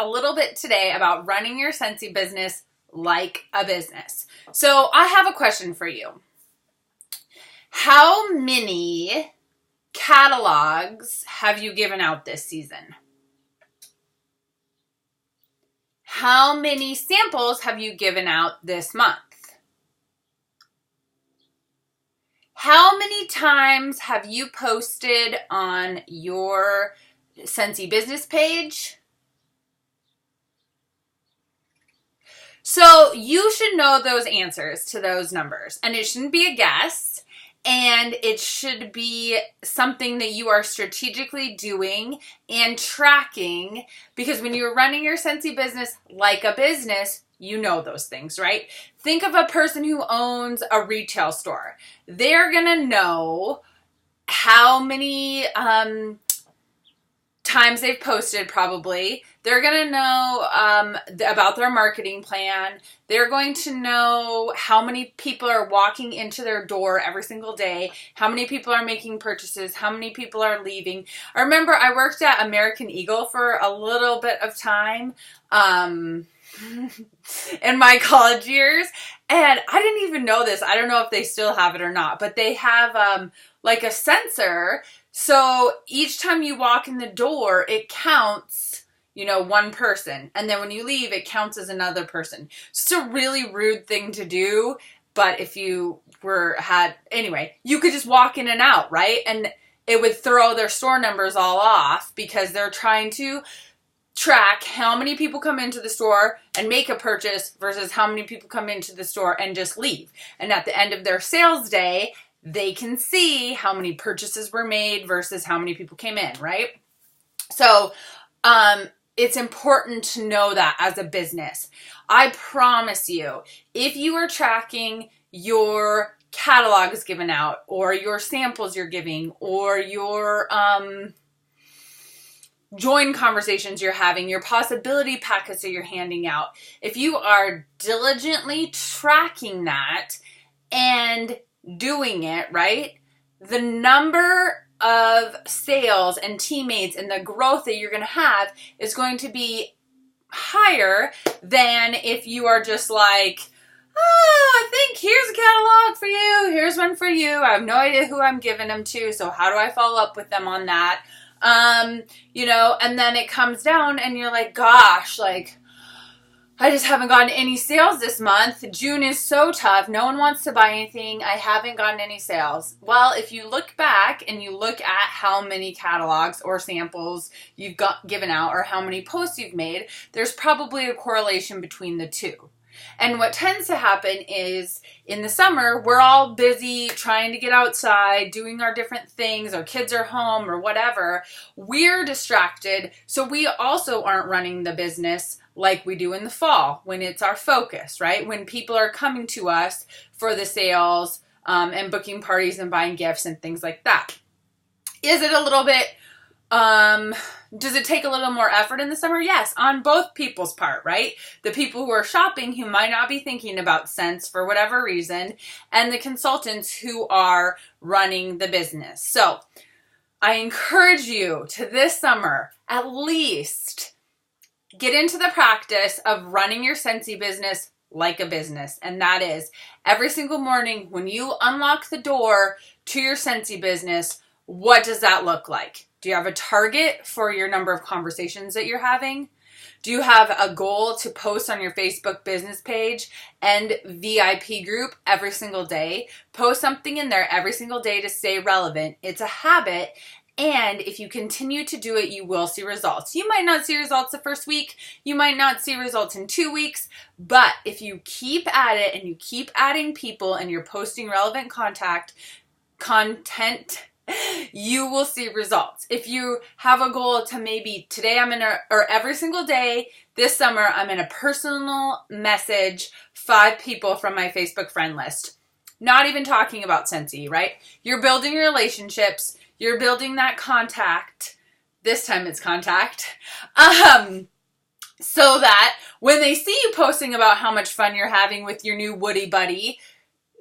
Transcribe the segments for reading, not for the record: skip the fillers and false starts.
a little bit today about running your Scentsy business like a business. So I have a question for you. How many catalogs have you given out this season? How many samples have you given out this month? How many times have you posted on your Scentsy business page? So you should know those answers to those numbers, and it shouldn't be a guess, and it should be something that you are strategically doing and tracking, because when you're running your Scentsy business like a business, you know those things, right? Think of a person who owns a retail store. They're gonna know how many times they've posted, probably. They're going to know about their marketing plan. They're going to know how many people are walking into their door every single day, how many people are making purchases, how many people are leaving. I remember I worked at American Eagle for a little bit of time in my college years, and I didn't even know this. I don't know if they still have it or not, but they have like a sensor. So each time you walk in the door, it counts, one person. And then when you leave, it counts as another person. It's a really rude thing to do. But if you anyway, you could just walk in and out, right? And it would throw their store numbers all off because they're trying to track how many people come into the store and make a purchase versus how many people come into the store and just leave. And at the end of their sales day, they can see how many purchases were made versus how many people came in, right? So it's important to know that as a business. I promise you, if you are tracking your catalogs given out or your samples you're giving or your join conversations you're having, your possibility packets that you're handing out, if you are diligently tracking that and doing it, right, the number of sales and teammates and the growth that you're going to have is going to be higher than if you are just like, I think here's a catalog for you, here's one for you, I have no idea who I'm giving them to, so how do I follow up with them on that? And then it comes down and you're like, gosh, I just haven't gotten any sales this month. June is so tough. No one wants to buy anything. I haven't gotten any sales. Well, if you look back and you look at how many catalogs or samples you've given out or how many posts you've made, there's probably a correlation between the two. And what tends to happen is in the summer, we're all busy trying to get outside, doing our different things. Our kids are home or whatever. We're distracted. So we also aren't running the business like we do in the fall when it's our focus, right? When people are coming to us for the sales and booking parties and buying gifts and things like that. Is it a little bit, does it take a little more effort in the summer? Yes, on both people's part, right? The people who are shopping who might not be thinking about scents for whatever reason, and the consultants who are running the business. So I encourage you to this summer, at least get into the practice of running your Scentsy business like a business. And that is every single morning when you unlock the door to your Scentsy business, what does that look like? Do you have a target for your number of conversations that you're having? Do you have a goal to post on your Facebook business page and VIP group every single day? Post something in there every single day to stay relevant. It's a habit. And if you continue to do it, you will see results. You might not see results the first week. You might not see results in 2 weeks. But if you keep at it and you keep adding people and you're posting relevant content, you will see results. If you have a goal to maybe today or every single day this summer, I'm going to personal message 5 people from my Facebook friend list. Not even talking about Scentsy, right? You're building your relationships. You're building that contact. This time it's contact. So that when they see you posting about how much fun you're having with your new Woody buddy,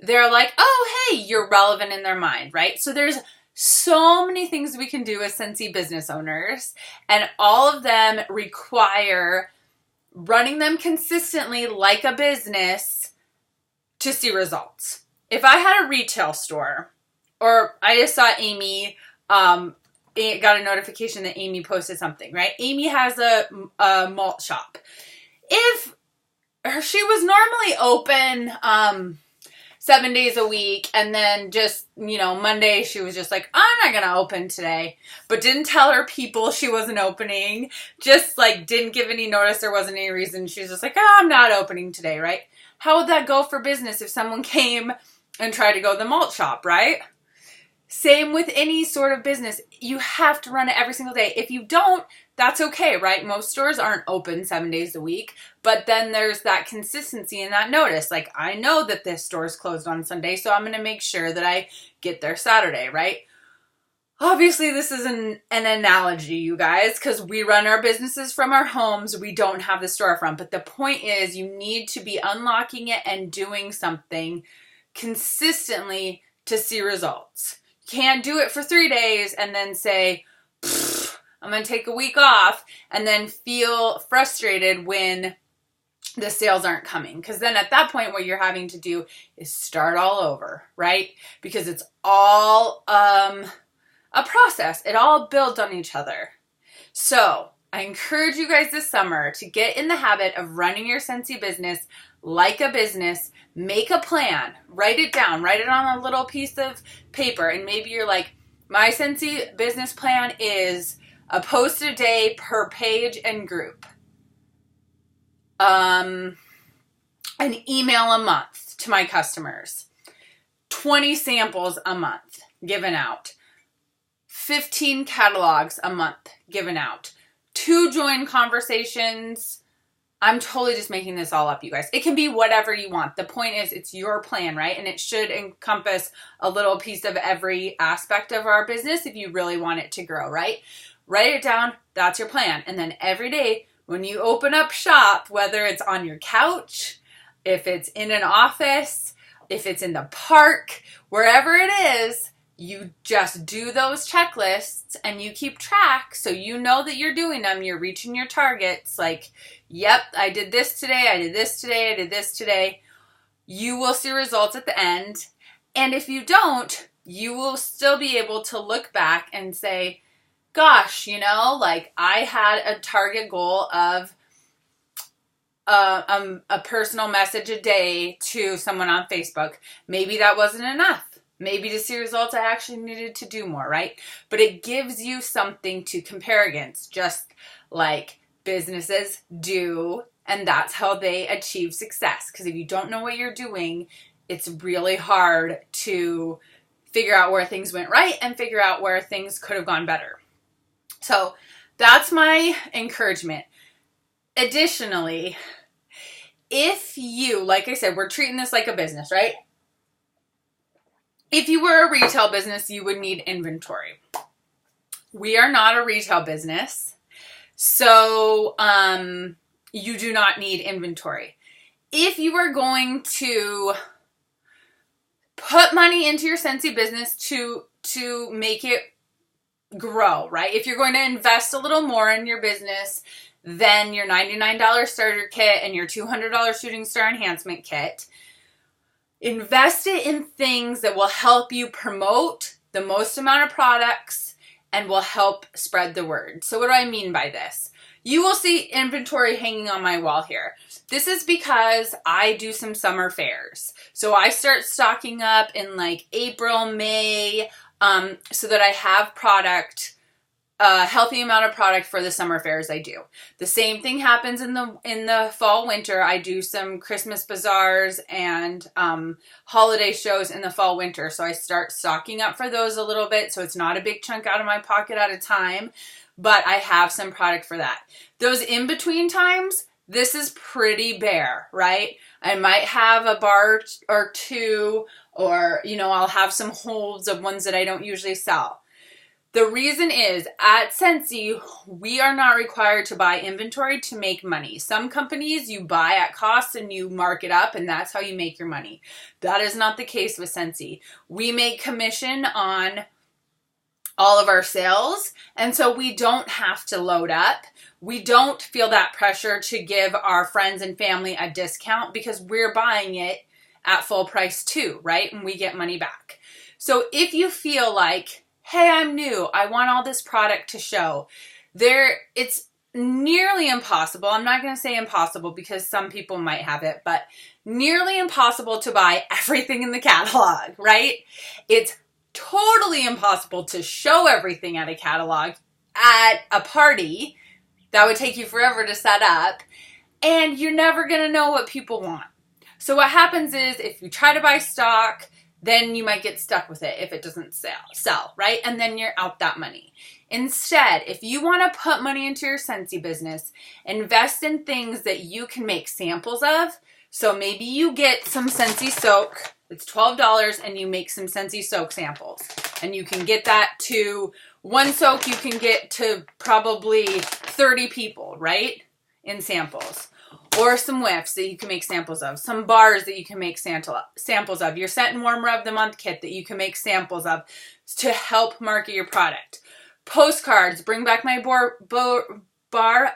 they're like, oh, hey, you're relevant in their mind, right? So there's So many things we can do as Scentsy business owners, and all of them require running them consistently like a business to see results. If I had a retail store, or I just saw Amy, got a notification that Amy posted something, right? Amy has a malt shop. If she was normally open 7 days a week, and then just, Monday she was just like, I'm not going to open today, but didn't tell her people she wasn't opening, just like didn't give any notice, there wasn't any reason, she was just like, I'm not opening today, right? How would that go for business if someone came and tried to go to the malt shop, right? Same with any sort of business. You have to run it every single day. If you don't, that's okay, right? Most stores aren't open 7 days a week, but then there's that consistency and that notice. Like, I know that this store is closed on Sunday, so I'm going to make sure that I get there Saturday, right? Obviously, this is an analogy, you guys, because we run our businesses from our homes. We don't have the storefront. But the point is, you need to be unlocking it and doing something consistently to see results. Can't do it for 3 days and then say, I'm going to take a week off, and then feel frustrated when the sales aren't coming. Because then at that point, what you're having to do is start all over, right? Because it's all a process. It all builds on each other. So I encourage you guys this summer to get in the habit of running your Scentsy business like a business. Make a plan, write it down, write it on a little piece of paper. And maybe you're like, my Scentsy business plan is a post a day per page and group. An email a month to my customers. 20 samples a month given out. 15 catalogs a month given out. 2 join conversations. I'm totally just making this all up, you guys. It can be whatever you want. The point is, it's your plan, right? And it should encompass a little piece of every aspect of our business if you really want it to grow, right? Write it down. That's your plan. And then every day when you open up shop, whether it's on your couch, if it's in an office, if it's in the park, wherever it is, you just do those checklists and you keep track so you know that you're doing them. You're reaching your targets. Like, yep, I did this today. I did this today. I did this today. You will see results at the end. And if you don't, you will still be able to look back and say, gosh, like I had a target goal of a personal message a day to someone on Facebook. Maybe that wasn't enough. Maybe to see results, I actually needed to do more, right? But it gives you something to compare against, just like businesses do, and that's how they achieve success. Because if you don't know what you're doing, it's really hard to figure out where things went right and figure out where things could have gone better. So that's my encouragement. Additionally, if you, like I said, we're treating this like a business, right? If you were a retail business, you would need inventory. We are not a retail business, so you do not need inventory. If you are going to put money into your Scentsy business to make it grow, right? If you're going to invest a little more in your business than your $99 starter kit and your $200 shooting star enhancement kit, invest it in things that will help you promote the most amount of products and will help spread the word. So what do I mean by this? You will see inventory hanging on my wall here. This is because I do some summer fairs. So I start stocking up in like April, May, so that I have product, a healthy amount of product for the summer fairs I do. The same thing happens in the fall, winter. I do some Christmas bazaars and holiday shows in the fall, winter. So I start stocking up for those a little bit. So it's not a big chunk out of my pocket at a time, but I have some product for that. Those in-between times, this is pretty bare, right? I might have a bar or two, or, I'll have some holds of ones that I don't usually sell. The reason is, at Scentsy, we are not required to buy inventory to make money. Some companies, you buy at cost and you mark it up, and that's how you make your money. That is not the case with Scentsy. We make commission on all of our sales. And so we don't have to load up. We don't feel that pressure to give our friends and family a discount because we're buying it at full price too, right? And we get money back. So if you feel like, hey, I'm new, I want all this product to show, it's nearly impossible. I'm not going to say impossible because some people might have it, but nearly impossible to buy everything in the catalog, right? It's totally impossible to show everything at a catalog at a party. That would take you forever to set up, and you're never going to know what people want. So what happens is if you try to buy stock, then you might get stuck with it if it doesn't sell, right? And then you're out that money. Instead, if you want to put money into your Scentsy business, invest in things that you can make samples of. So maybe you get some Scentsy soak. It's $12 and you make some Scentsy soak samples. And you can get that to one soak, you can get to probably 30 people, right? In samples. Or some whiffs that you can make samples of. Some bars that you can make samples of. Your Scent and Warmer of the Month kit that you can make samples of to help market your product. Postcards. Bring back my bar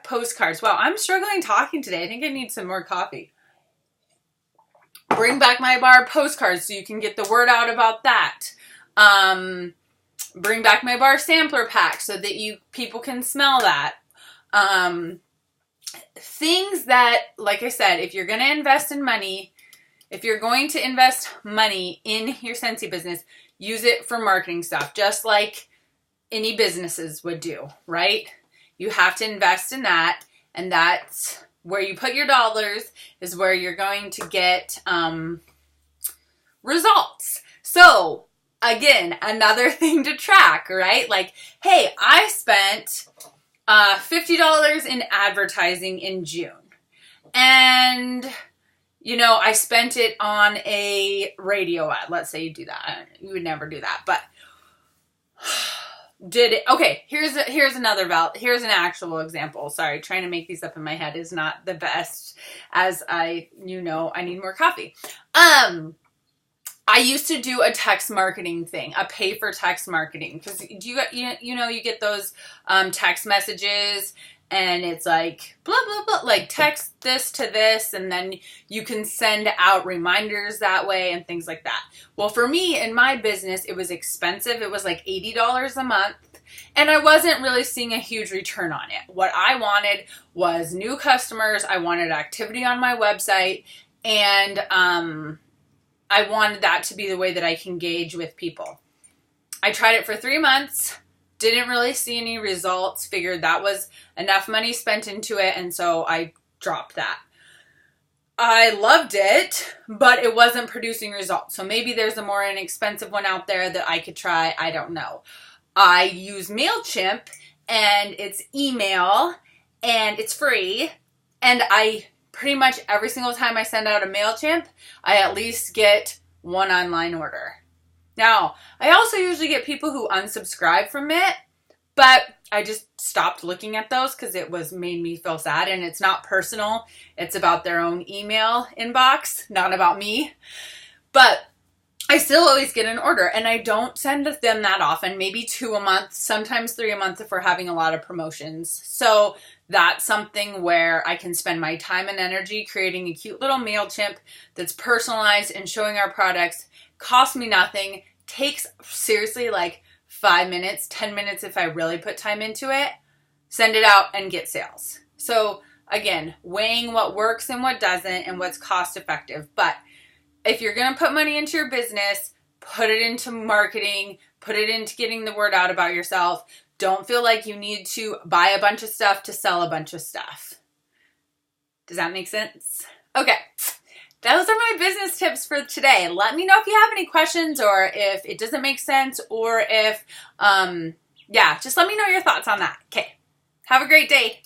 postcards. Wow, I'm struggling talking today. I think I need some more coffee. Bring back my bar postcards so you can get the word out about that. Bring back my bar sampler pack so that people can smell that. Things that, like I said, if you're going to invest money in your Scentsy business, use it for marketing stuff, just like any businesses would do, right? You have to invest in that, and that's where you put your dollars is where you're going to get results. So again, another thing to track, right? Like, hey, I spent $50 in advertising in June. And, I spent it on a radio ad. Let's say you do that. You would never do that, but did it? Okay, here's an actual example. Sorry, trying to make these up in my head is not the best, as I need more coffee. I used to do a text marketing thing, a pay for text marketing, because you get those text messages and it's like blah blah blah, like text this to this, and then you can send out reminders that way and things like that. Well, for me in my business, it was expensive. It was like $80 a month, and I wasn't really seeing a huge return on it. What I wanted was new customers. I wanted activity on my website, and I wanted that to be the way that I can gauge with people. I tried it for 3 months, didn't really see any results, figured that was enough money spent into it, and so I dropped that. I loved it, but it wasn't producing results. So maybe there's a more inexpensive one out there that I could try. I don't know. I use MailChimp, and it's email, and it's free, and I pretty much every single time I send out a MailChimp, I at least get one online order. Now, I also usually get people who unsubscribe from it, but I just stopped looking at those because it made me feel sad, and it's not personal. It's about their own email inbox, not about me. But I still always get an order, and I don't send them that often, maybe 2 a month, sometimes 3 a month if we're having a lot of promotions. So that's something where I can spend my time and energy creating a cute little MailChimp that's personalized and showing our products. Costs me nothing, takes seriously like 5 minutes, 10 minutes if I really put time into it, send it out and get sales. So again, weighing what works and what doesn't and what's cost effective. But if you're going to put money into your business, put it into marketing, put it into getting the word out about yourself. Don't feel like you need to buy a bunch of stuff to sell a bunch of stuff. Does that make sense? Okay. Those are my business tips for today. Let me know if you have any questions or if it doesn't make sense or if, just let me know your thoughts on that. Okay. Have a great day.